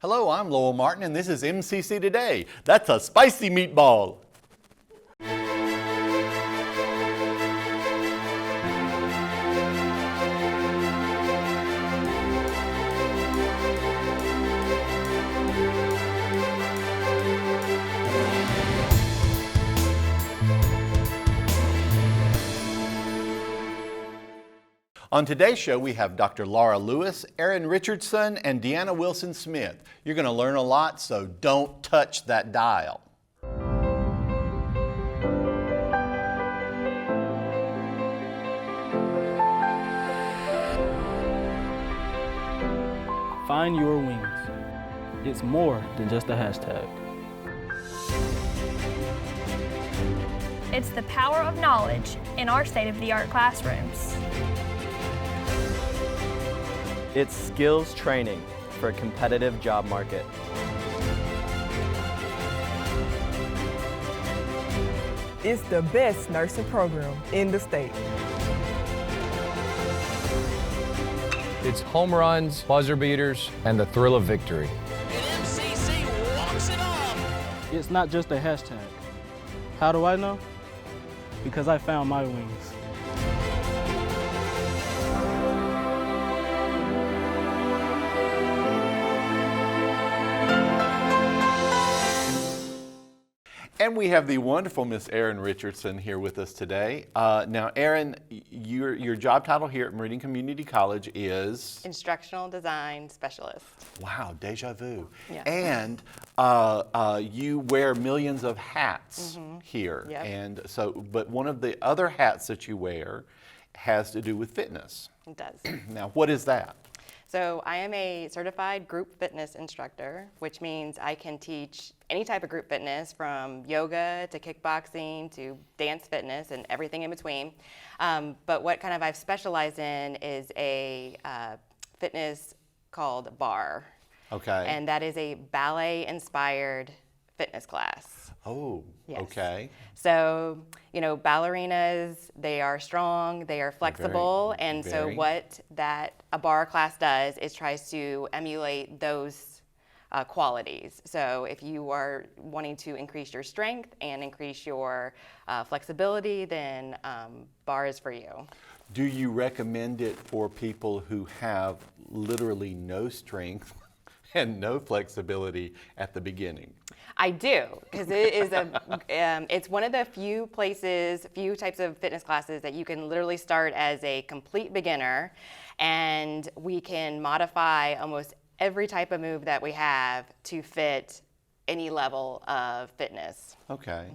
Hello, I'm Lowell Martin, and this is MCC Today. That's a spicy meatball. On today's show, we have Dr. Laura Lewis, Erin Richardson, and Deanna Wilson-Smith. You're going to learn a lot, so don't touch that dial. Find your wings. It's more than just a hashtag. It's the power of knowledge in our state-of-the-art classrooms. It's skills training for a competitive job market. It's the best nursing program in the state. It's home runs, buzzer beaters, and the thrill of victory. And MCC walks it off. It's not just a hashtag. How do I know? Because I found my wings. And we have the wonderful Miss Erin Richardson here with us today. Now, Erin, your job title here at Meridian Community College is? Instructional Design Specialist. Wow, deja vu. Yeah. And you wear millions of hats here. Yep. And so, but one of the other hats that you wear has to do with fitness. It does. Now, what is that? So I am a certified group fitness instructor, which means I can teach any type of group fitness from yoga to kickboxing to dance fitness and everything in between. But what kind of I've specialized in is a fitness called BAR. Okay. And that is a ballet-inspired fitness class. Oh, Yes. okay. So, you know, ballerinas, they are strong, they are flexible, and so very. what that a bar class does is tries to emulate those qualities. So if you are wanting to increase your strength and increase your flexibility, then bar is for you. Do you recommend it for people who have literally no strength and no flexibility at the beginning? I do, because it is it's one of the few types of fitness classes that you can literally start as a complete beginner, and we can modify almost every type of move that we have to fit any level of fitness. Okay.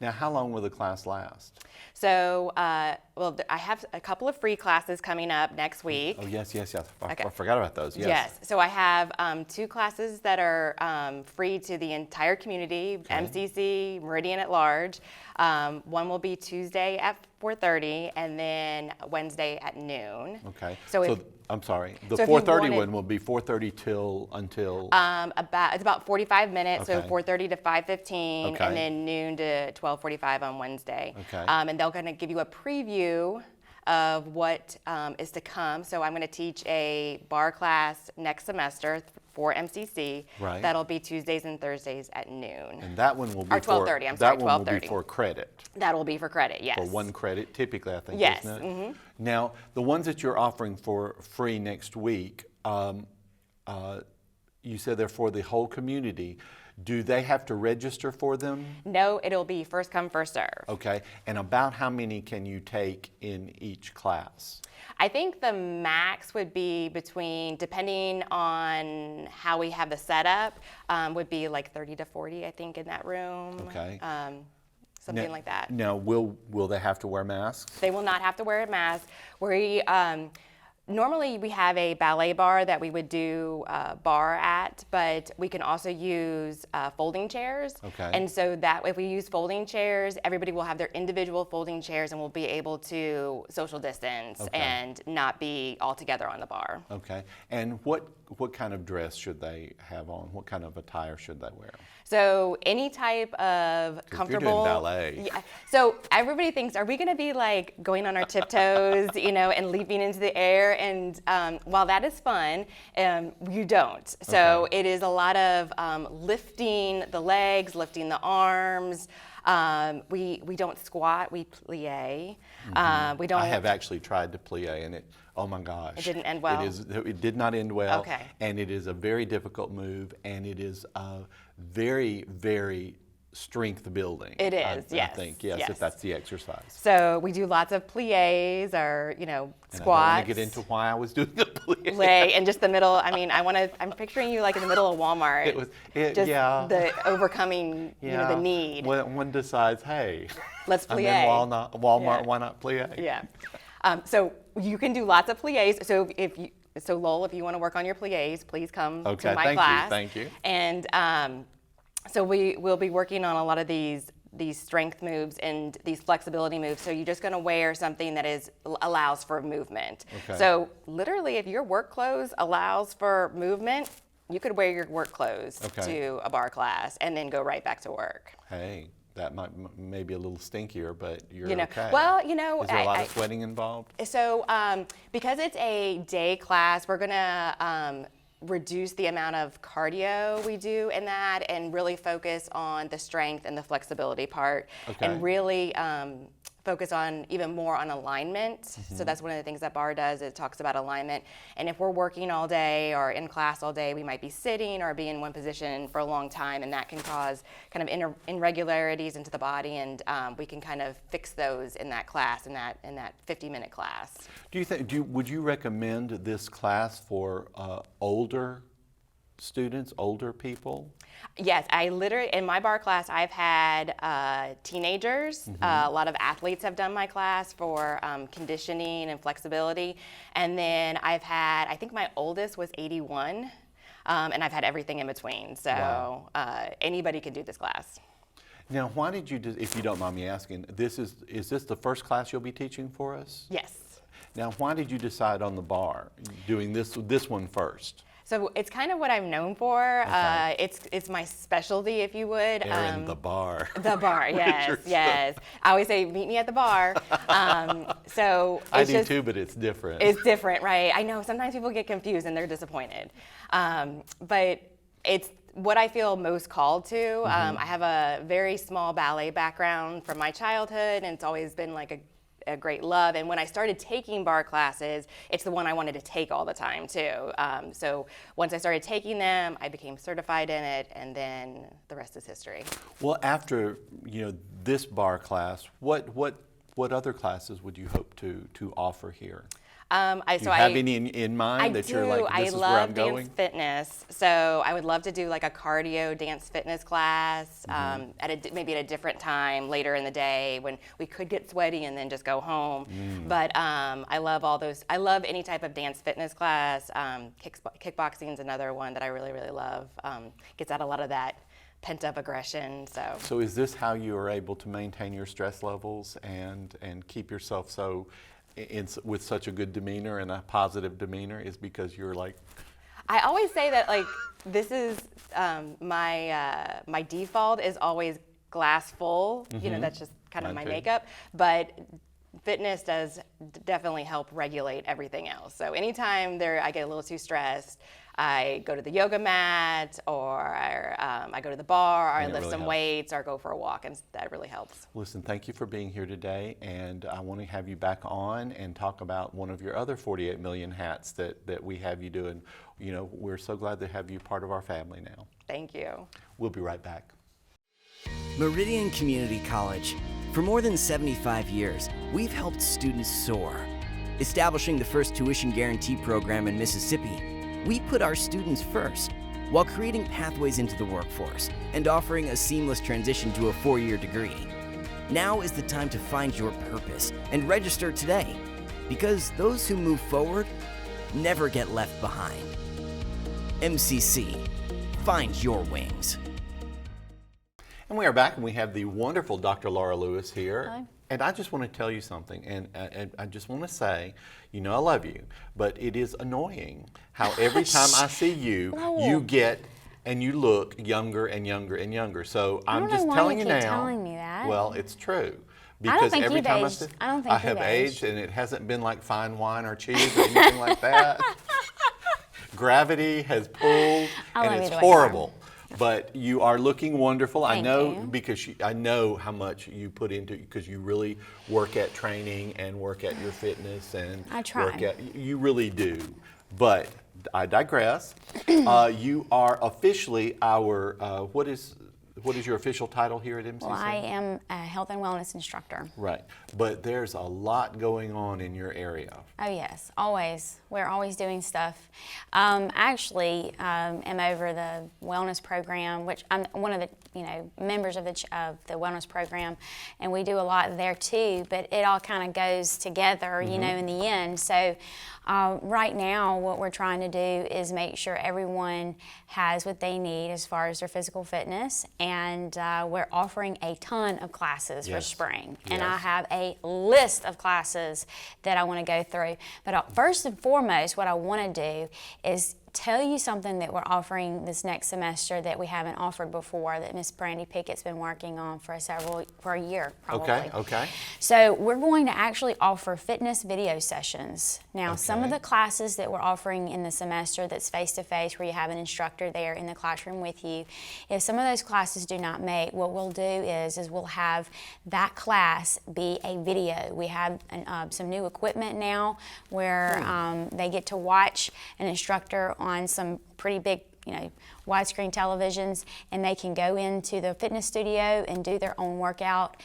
Now, how long will the class last? So, I have a couple of free classes coming up next week. Oh, yes. Okay. I forgot about those. Yes. So I have 2 classes that are free to the entire community, MCC, Meridian at large. One will be Tuesday at 4:30 and then Wednesday at noon. Okay. So I'm sorry. The so if you 4:30 wanted- one will be 4:30 until. It's about 45 minutes, so Okay. 4:30 to 5:15, Okay. and then noon to 12:45 on Wednesday. Okay. And they'll kind of give you a preview of what is to come. So I'm going to teach a bar class next semester for MCC. Right. That'll be Tuesdays and Thursdays at noon. And that one will be Or 12:30, I'm sorry, that one will be 12:30. for credit. That will be for credit, yes. For 1 credit, typically, I think, Yes, isn't it? Now, the ones that you're offering for free next week, you said they're for the whole community. Do they have to register for them? No, it'll be first come, first serve. Okay. And about how many can you take in each class? I think the max would be depending on how we have the setup, would be like 30 to 40, I think, in that room. Okay. Something like that. Now, will they have to wear masks? They will not have to wear a mask. Normally we have a ballet bar that we would do bar at, but we can also use folding chairs. Okay. And so that if we use folding chairs, everybody will have their individual folding chairs and will be able to social distance and not be all together on the bar. Okay. And what kind of dress should they have on? What kind of attire should they wear? So any type of comfortable. You're doing ballet. Yeah. So everybody thinks, are we going to be like going on our tiptoes, and leaping into the air? and while that is fun, you don't. So it is a lot of lifting the legs, lifting the arms. We don't squat, we plie. We don't. I have actually tried to plie, and oh my gosh. It didn't end well? It did not end well. Okay. And it is a very difficult move, and it is very, very strength building. It is, yes. I think, yes, if that's the exercise. So we do lots of plies or, squats. And I don't want to get into why I was doing a plie. Lay in just the middle. I mean, I'm picturing you like in the middle of Walmart. Just yeah. the overcoming, the need. When one decides, hey, Let's I'm plie. in Walmart, Yeah. why not plie? Yeah. So you can do lots of plies. So Lowell, if you want to work on your plies, please come to my class. Thank you. And so we will be working on a lot of these strength moves and these flexibility moves. So you're just going to wear something that allows for movement. Okay. So literally, if your work clothes allows for movement, you could wear your work clothes to a bar class and then go right back to work. Hey, that may be a little stinkier, but you're You know, okay. well, Is there a lot of sweating involved? So because it's a day class, we're going to reduce the amount of cardio we do in that and really focus on the strength and the flexibility part and really focus on even more on alignment. So that's one of the things that bar does. It talks about alignment. And if we're working all day or in class all day, we might be sitting or be in one position for a long time, and that can cause kind of irregularities into the body, and we can kind of fix those in that class, in that 50-minute class. Would you recommend this class for older students, older people? Yes, in my bar class, I've had teenagers. A lot of athletes have done my class for conditioning and flexibility. And then I think my oldest was 81, and I've had everything in between. So anybody can do this class. Now, why did you, if you don't mind me asking, is this the first class you'll be teaching for us? Yes. Now, why did you decide on the bar, doing this one first? So it's kind of what I'm known for. It's my specialty, if you would. Erin, the bar. The bar, yes, yes. I always say, meet me at the bar. So I it's do too, but it's different. It's different, right? I know sometimes people get confused and they're disappointed. But it's what I feel most called to. I have a very small ballet background from my childhood, and it's always been like a great love. And when I started taking bar classes, it's the one I wanted to take all the time too. So once I started taking them, I became certified in it, and then the rest is history. Well, after this bar class, what other classes would you hope to offer here? Do you have any in mind that you're like, this is where I'm going? I love dance fitness, so I would love to do like a cardio dance fitness class maybe at a different time later in the day when we could get sweaty and then just go home. But I love all those. I love any type of dance fitness class. Kickboxing is another one that I really, really love. Gets out a lot of that pent-up aggression. So is this how you are able to maintain your stress levels and keep yourself with such a good demeanor and a positive demeanor, is because you're like? I always say that this is my default is always glass full. That's just kind of my makeup. But fitness does definitely help regulate everything else. So anytime I get a little too stressed, I go to the yoga mat, or I go to the bar, or I lift some weights, or go for a walk, and that really helps. Listen, thank you for being here today, and I want to have you back on and talk about one of your other 48 million hats that we have you doing. We're so glad to have you part of our family now. Thank you. We'll be right back. Meridian Community College. For more than 75 years, we've helped students soar. Establishing the first tuition guarantee program in Mississippi, we put our students first, while creating pathways into the workforce and offering a seamless transition to a 4-year degree. Now is the time to find your purpose and register today, because those who move forward never get left behind. MCC, find your wings. And we are back, and we have the wonderful Dr. Laura Lewis here. Hi. And I just want to tell you something, and I just want to say, I love you, but it is annoying how every time I see you, you get and you look younger and younger and younger. So I'm just telling you now. Telling me that. Well, it's true. Because think every you've time aged. I don't think I you've have aged. and it hasn't been like fine wine or cheese or anything like that. Gravity has pulled, I and love it's you the way you are. horrible. But you are looking wonderful. I Thank know you. because I know how much you put into, because you really work at training and work at your fitness and I try. you really do. But I digress. You are officially our what is your official title here at MCC? Well, I am a health and wellness instructor. Right, but there's a lot going on in your area. Oh yes, always. We're always doing stuff. Actually, am over the wellness program, which I'm one of the members of the wellness program, and we do a lot there too. But it all kind of goes together, in the end. So right now, what we're trying to do is make sure everyone has what they need as far as their physical fitness, and we're offering a ton of classes for spring. And I have a list of classes that I want to go through. But first and foremost, what I want to do is tell you something that we're offering this next semester that we haven't offered before, that Miss Brandy Pickett's been working on for a year probably. Okay. So we're going to actually offer fitness video sessions. Now, some of the classes that we're offering in the semester that's face-to-face, where you have an instructor there in the classroom with you, if some of those classes do not make, what we'll do is we'll have that class be a video. We have some new equipment now where they get to watch an instructor on some pretty big widescreen televisions, and they can go into the fitness studio and do their own workout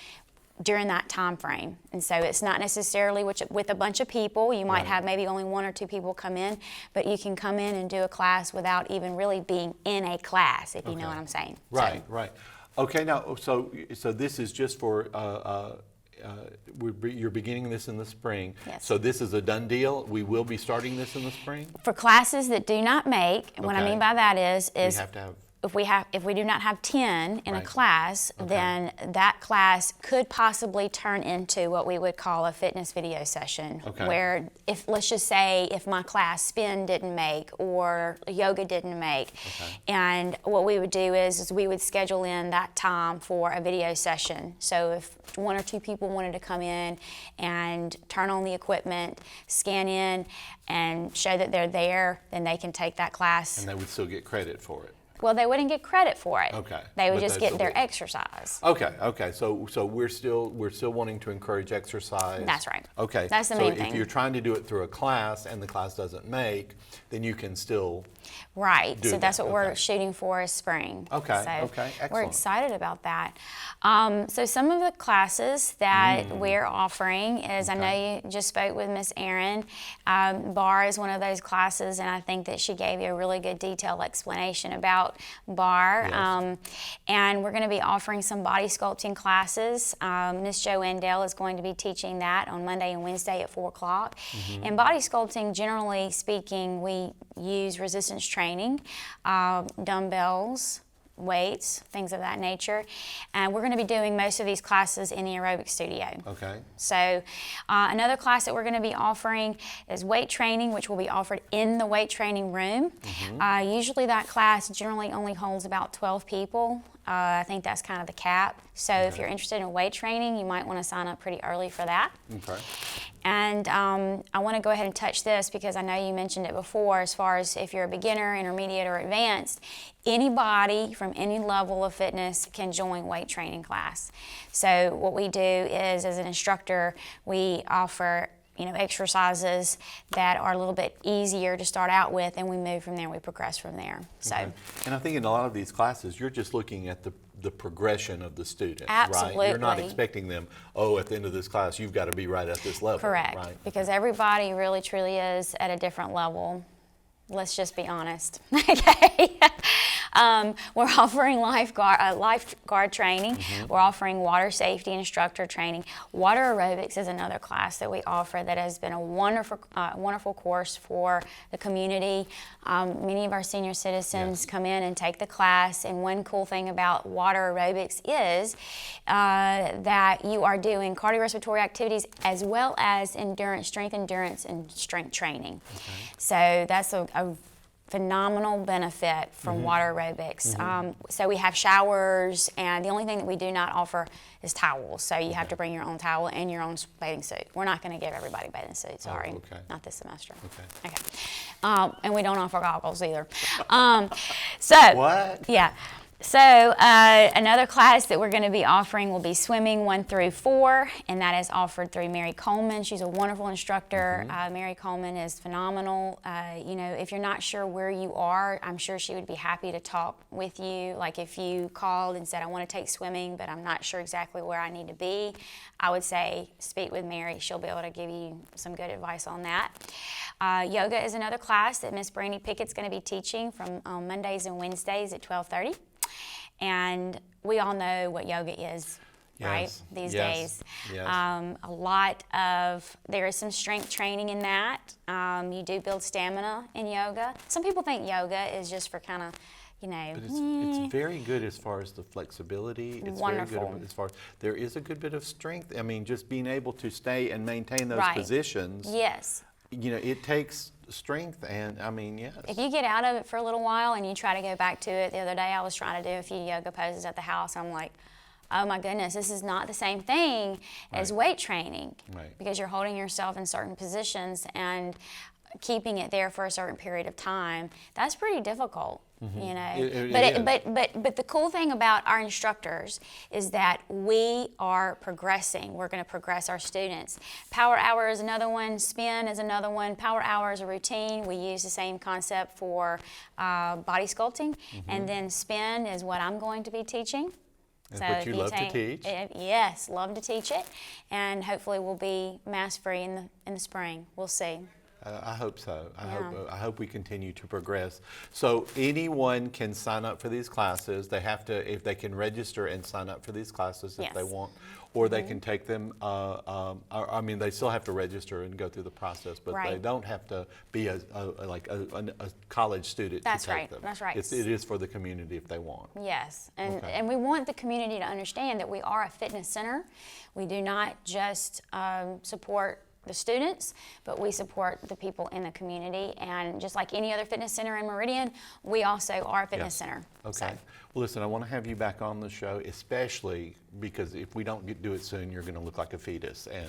during that time frame. And so it's not necessarily with a bunch of people. You might have maybe only 1 or 2 people come in, but you can come in and do a class without even really being in a class, if you know what I'm saying. Right. Okay, now, so this is just for, you're beginning this in the spring. Yes. So this is a done deal? We will be starting this in the spring? For classes that do not make, what I mean by that is We have to have, if we do not have 10 in a class, then that class could possibly turn into what we would call a fitness video session. Where let's just say if my class spin didn't make or yoga didn't make, and what we would do is we would schedule in that time for a video session. So if 1 or 2 people wanted to come in and turn on the equipment, scan in, and show that they're there, then they can take that class. and they would still get credit for it. Well, they wouldn't get credit for it. Okay. They would But just that's get their okay. exercise. Okay. So we're still wanting to encourage exercise. That's right. Okay. That's the main So if thing. you're trying to do it through a class and the class doesn't make, then you can still. Right. do So that's that. what we're Okay. shooting for is spring. Okay, So okay, we're excellent. excited about that. So some of the classes that we're offering is, I know you just spoke with Miss Erin. Bar is one of those classes, and I think that she gave you a really good detailed explanation about bar. And we're going to be offering some body sculpting classes. Miss Jo Andell is going to be teaching that on Monday and Wednesday at 4 o'clock. And body sculpting, generally speaking, we use resistance training, dumbbells, weights, things of that nature. And we're going to be doing most of these classes in the aerobic studio. Okay. So another class that we're going to be offering is weight training, which will be offered in the weight training room. Usually that class generally only holds about 12 people. I think that's kind of the cap. So if you're interested in weight training, you might want to sign up pretty early for that. Okay. And I want to go ahead and touch this because I know you mentioned it before, as far as if you're a beginner, intermediate, or advanced, anybody from any level of fitness can join weight training class. So what we do is, as an instructor, we offer exercises that are a little bit easier to start out with, and we move from there, we progress from there. So, And I think in a lot of these classes, you're just looking at the progression of the student, Absolutely. right? You're not expecting them, at the end of this class, you've got to be right at this level. correct, Right? because everybody really truly is at a different level. Let's just be honest, okay? We're offering lifeguard training. We're offering water safety instructor training. Water aerobics is another class that we offer that has been a wonderful course for the community. Many of our senior citizens come in and take the class, and one cool thing about water aerobics is that you are doing cardiorespiratory activities as well as strength endurance, and strength training. So that's a phenomenal benefit from water aerobics. So we have showers, and the only thing that we do not offer is towels. So you have to bring your own towel and your own bathing suit. We're not going to give everybody bathing suits, sorry. Not this semester. Okay. And we don't offer goggles either. What? Yeah. So another class that we're going to be offering will be swimming 1 through 4, and that is offered through Mary Coleman. She's a wonderful instructor. Mary Coleman is phenomenal. You know, if you're not sure where you are, I'm sure she would be happy to talk with you. Like if you called and said, I want to take swimming, but I'm not sure exactly where I need to be, I would say speak with Mary. She'll be able to give you some good advice on that. Yoga is another class that Miss Brandy Pickett's going to be teaching from Mondays and Wednesdays at 12:30. And we all know what yoga is, right, these days. Yes. There is some strength training in that. You do build stamina in yoga. Some people think yoga is just for kind of, you know. But it's very good as far as the flexibility. It's wonderful. very good as far as, there is a good bit of strength. I mean, just being able to stay and maintain those positions. Yes. You know, it takes strength, and I mean, yes. If you get out of it for a little while and you try to go back to it, the other day I was trying to do a few yoga poses at the house. I'm like, oh my goodness, this is not the same thing as weight training, because you're holding yourself in certain positions and keeping it there for a certain period of time. That's pretty difficult, you know. But the cool thing about our instructors is that we are progressing. We're going to progress our students. Power hour is another one. Spin is another one. Power hour is a routine. We use the same concept for body sculpting, and then spin is what I'm going to be teaching. That's what you love to teach? Yes, love to teach it, and hopefully we'll be mask-free in the spring. We'll see. I hope so. I hope we continue to progress. So anyone can sign up for these classes. They have to, if they can register and sign up for these classes if they want, or they can take them. I mean, they still have to register and go through the process, but they don't have to be a college student to take them. That's right. It is for the community if they want. Yes, and we want the community to understand that we are a fitness center. We do not just support the students, but we support the people in the community, and just like any other fitness center in Meridian, we also are a fitness center. Okay. So. Well, listen, I want to have you back on the show, especially because if we don't do it soon, you're going to look like a fetus, and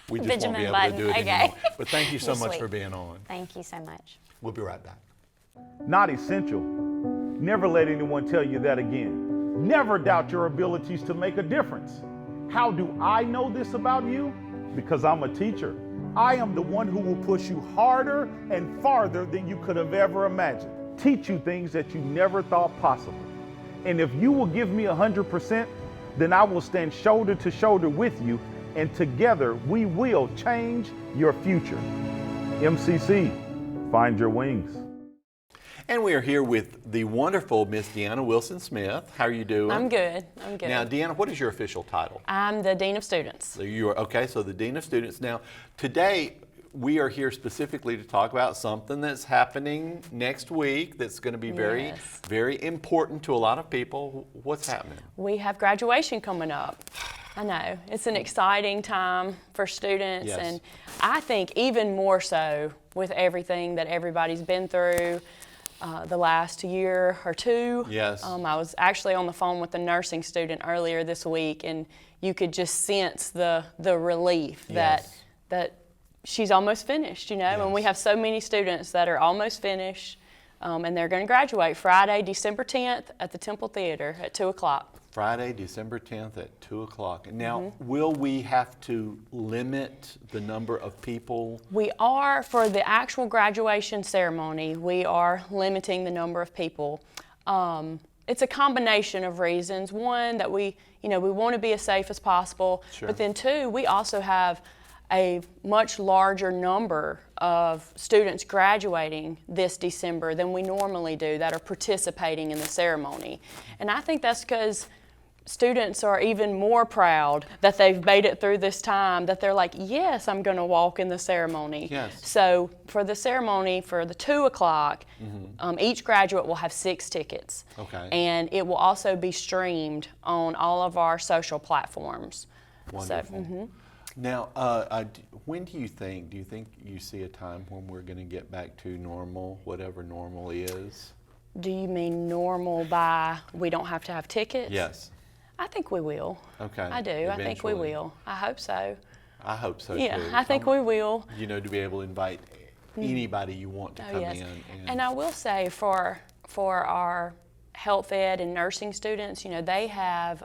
we just won't be able to do it anymore. But thank you so much for being on. Thank you so much. We'll be right back. Not essential. Never let anyone tell you that again. Never doubt your abilities to make a difference. How do I know this about you? Because I'm a teacher. I am the one who will push you harder and farther than you could have ever imagined. Teach you things that you never thought possible. And if you will give me 100%, then I will stand shoulder to shoulder with you, and together we will change your future. MCC, find your wings. And we are here with the wonderful Miss Deanna Wilson-Smith. How are you doing? I'm good. Now, Deanna, what is your official title? I'm the Dean of Students. So you are, okay, so the Dean of Students. Now, today we are here specifically to talk about something that's happening next week that's going to be very, very important to a lot of people. What's happening? We have graduation coming up. I know. It's an exciting time for students, and I think even more so with everything that everybody's been through. The last year or two. Yes. I was actually on the phone with a nursing student earlier this week, and you could just sense the relief that she's almost finished, you know, and we have so many students that are almost finished, and they're going to graduate Friday, December 10th at the Temple Theater at 2 o'clock. Friday, December 10th at 2 o'clock. Now, will we have to limit the number of people? We are, for the actual graduation ceremony, we are limiting the number of people. It's a combination of reasons. One, that we want to be as safe as possible. But then two, we also have a much larger number of students graduating this December than we normally do that are participating in the ceremony. And I think that's because students are even more proud that they've made it through this time, that they're like, yes, I'm going to walk in the ceremony. Yes. So for the ceremony, for the 2 o'clock, each graduate will have 6 tickets. Okay. And it will also be streamed on all of our social platforms. Wonderful. So, Now, when do you think you see a time when we're going to get back to normal, whatever normal is? Do you mean normal by we don't have to have tickets? Yes. I think we will. Okay. I do. Eventually. I think we will. I hope so. I hope so yeah, too. I think we will. You know, to be able to invite anybody you want to come yes. in. And I will say for our health ed and nursing students, you know, they have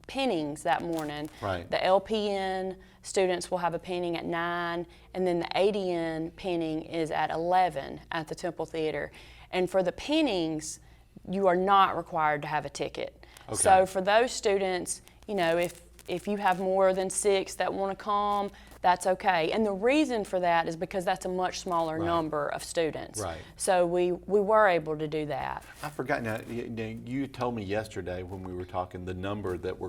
pinnings that morning. Right. The LPN students will have a pinning at 9, and then the ADN pinning is at 11 at the Temple Theater. And for the pinnings, you are not required to have a ticket. Okay. So for those students, you know, if you have more than 6 that want to come, that's okay. And the reason for that is because that's a much smaller number of students. Right. So we were able to do that. I forgot now. You told me yesterday when we were talking the number that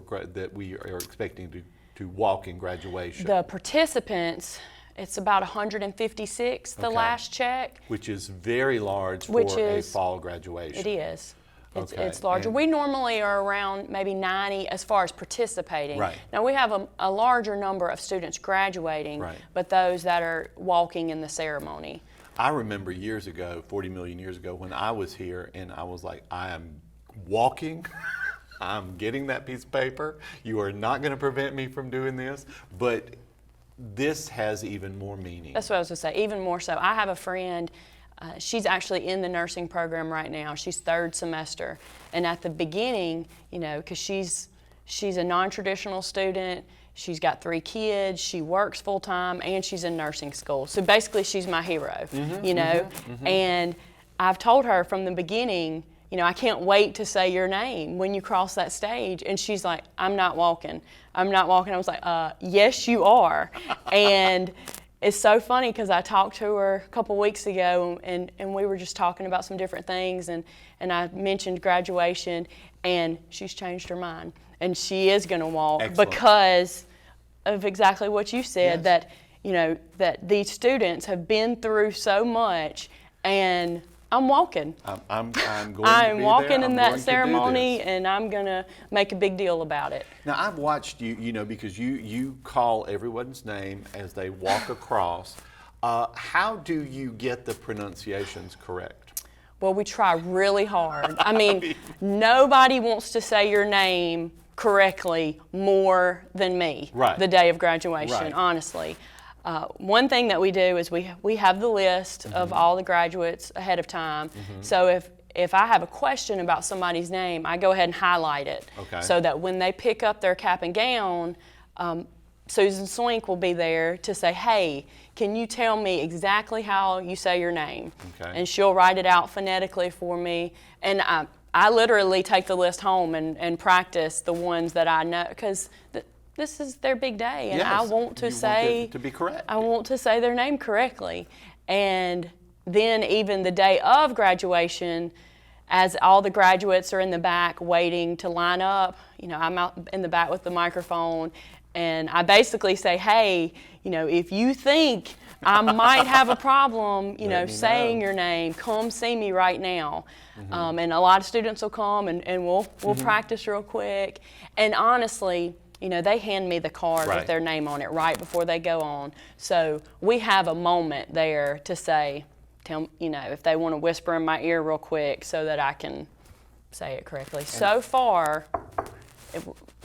we are expecting to walk in graduation. The participants, it's about 156 the last check. Which is very large for a fall graduation. It is. Okay. It's larger. We normally are around maybe 90 as far as participating. Right. Now we have a larger number of students graduating, but those that are walking in the ceremony. I remember years ago, 40 million years ago, when I was here and I was like, I am walking, I'm getting that piece of paper. You are not going to prevent me from doing this. But this has even more meaning. That's what I was going to say, even more so. I have a friend. She's actually in the nursing program right now. She's 3rd semester. And at the beginning, you know, because she's a non-traditional student, she's got 3 kids, she works full-time, and she's in nursing school. So basically, she's my hero, you know. And I've told her from the beginning, you know, I can't wait to say your name when you cross that stage. And she's like, I'm not walking. I'm not walking. I was like, yes, you are. And it's so funny because I talked to her a couple weeks ago and we were just talking about some different things and I mentioned graduation and she's changed her mind and she is going to walk. Excellent. Because of exactly what you said, that, you know, that these students have been through so much and I'm walking. I'm going I'm to be walking there. in that ceremony and I'm going to make a big deal about it. Now, I've watched you, you know, because you call everyone's name as they walk across. How do you get the pronunciations correct? Well, we try really hard. I mean, nobody wants to say your name correctly more than me the day of graduation, honestly. One thing that we do is we have the list of all the graduates ahead of time. So if I have a question about somebody's name, I go ahead and highlight it so that when they pick up their cap and gown, Susan Swink will be there to say, hey, can you tell me exactly how you say your name? And she'll write it out phonetically for me. And I literally take the list home and practice the ones that I know because this is their big day, and I want to say to be correct. I want to say their name correctly. And then even the day of graduation, as all the graduates are in the back waiting to line up, you know, I'm out in the back with the microphone, and I basically say, hey, you know, if you think I might have a problem, you know, saying your name, come see me right now. And a lot of students will come, and we'll practice real quick. And honestly, you know, they hand me the card with their name on it right before they go on. So we have a moment there to say, you know, if they want to whisper in my ear real quick so that I can say it correctly. So far,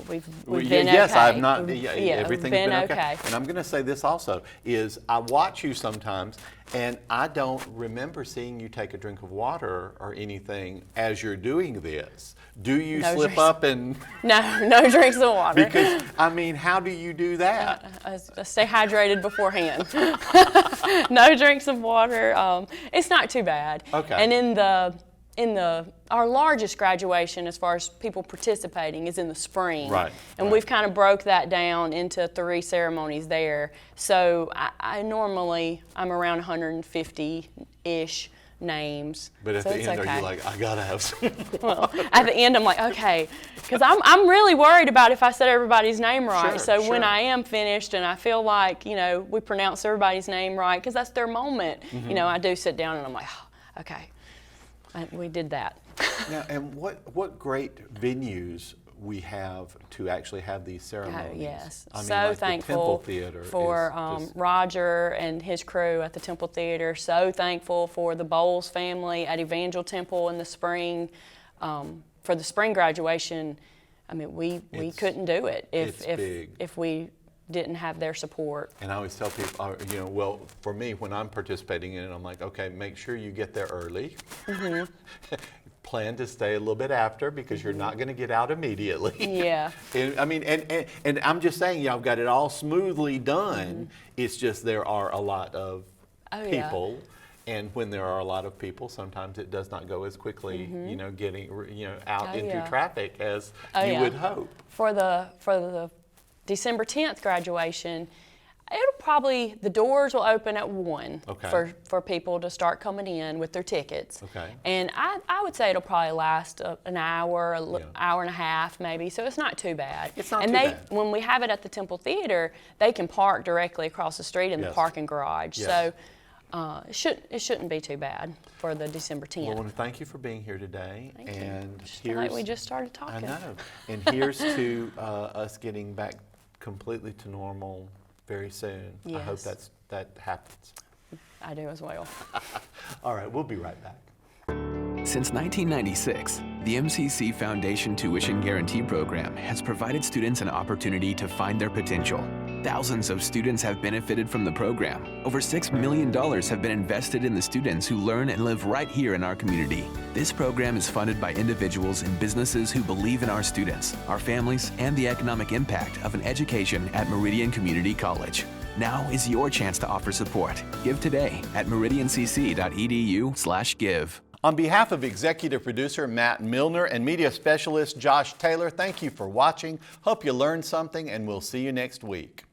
we've been okay. Yes, I've not. Everything's been okay. And I'm going to say this also is I watch you sometimes, and I don't remember seeing you take a drink of water or anything as you're doing this. Do you slip up and? No drinks of water. Because I mean, how do you do that? I stay hydrated beforehand. No drinks of water. It's not too bad. Okay. And our largest graduation as far as people participating is in the spring. And we've kind of broke that down into 3 ceremonies there. So I normally, I'm around 150-ish names. But at the end, are you like, I gotta have some? Well, at the end, I'm like, okay, because I'm really worried about if I said everybody's name right. When I am finished and I feel like, you know, we pronounce everybody's name right, because that's their moment, you know, I do sit down and I'm like, oh, okay, we did that. Now, and what great venues we have to actually have these ceremonies. Oh, yes. I mean, So like the thankful Temple Theater for is just, Roger and his crew at the Temple Theater. So thankful for the Bowles family at Evangel Temple in the spring. For the spring graduation, I mean, we couldn't do it if we didn't have their support. And I always tell people, you know, well, for me, when I'm participating in it, I'm like, okay, make sure you get there early. Mm-hmm. Plan to stay a little bit after because you're not going to get out immediately. Yeah. And, I mean, and I'm just saying, y'all got it all smoothly done. It's just there are a lot of people. And when there are a lot of people, sometimes it does not go as quickly, you know, getting, you know, out into traffic as you would hope. For the December 10th graduation, the doors will open at 1 for people to start coming in with their tickets. Okay. And I would say it'll probably last an hour, hour and a half maybe, so it's not too bad. It's not too bad. When we have it at the Temple Theater, they can park directly across the street in the parking garage. Yes. So it shouldn't be too bad for the December 10th. Well, I want to thank you for being here today. Thank and you. Like we just started talking. I know. And here's to us getting back completely to normal very soon. Yes. I hope that happens. I do as well. All right, we'll be right back. Since 1996, the MCC Foundation Tuition Guarantee Program has provided students an opportunity to find their potential. Thousands of students have benefited from the program. Over $6 million have been invested in the students who learn and live right here in our community. This program is funded by individuals and businesses who believe in our students, our families, and the economic impact of an education at Meridian Community College. Now is your chance to offer support. Give today at meridiancc.edu/give. On behalf of executive producer Matt Milner and media specialist Josh Taylor, thank you for watching. Hope you learned something, and we'll see you next week.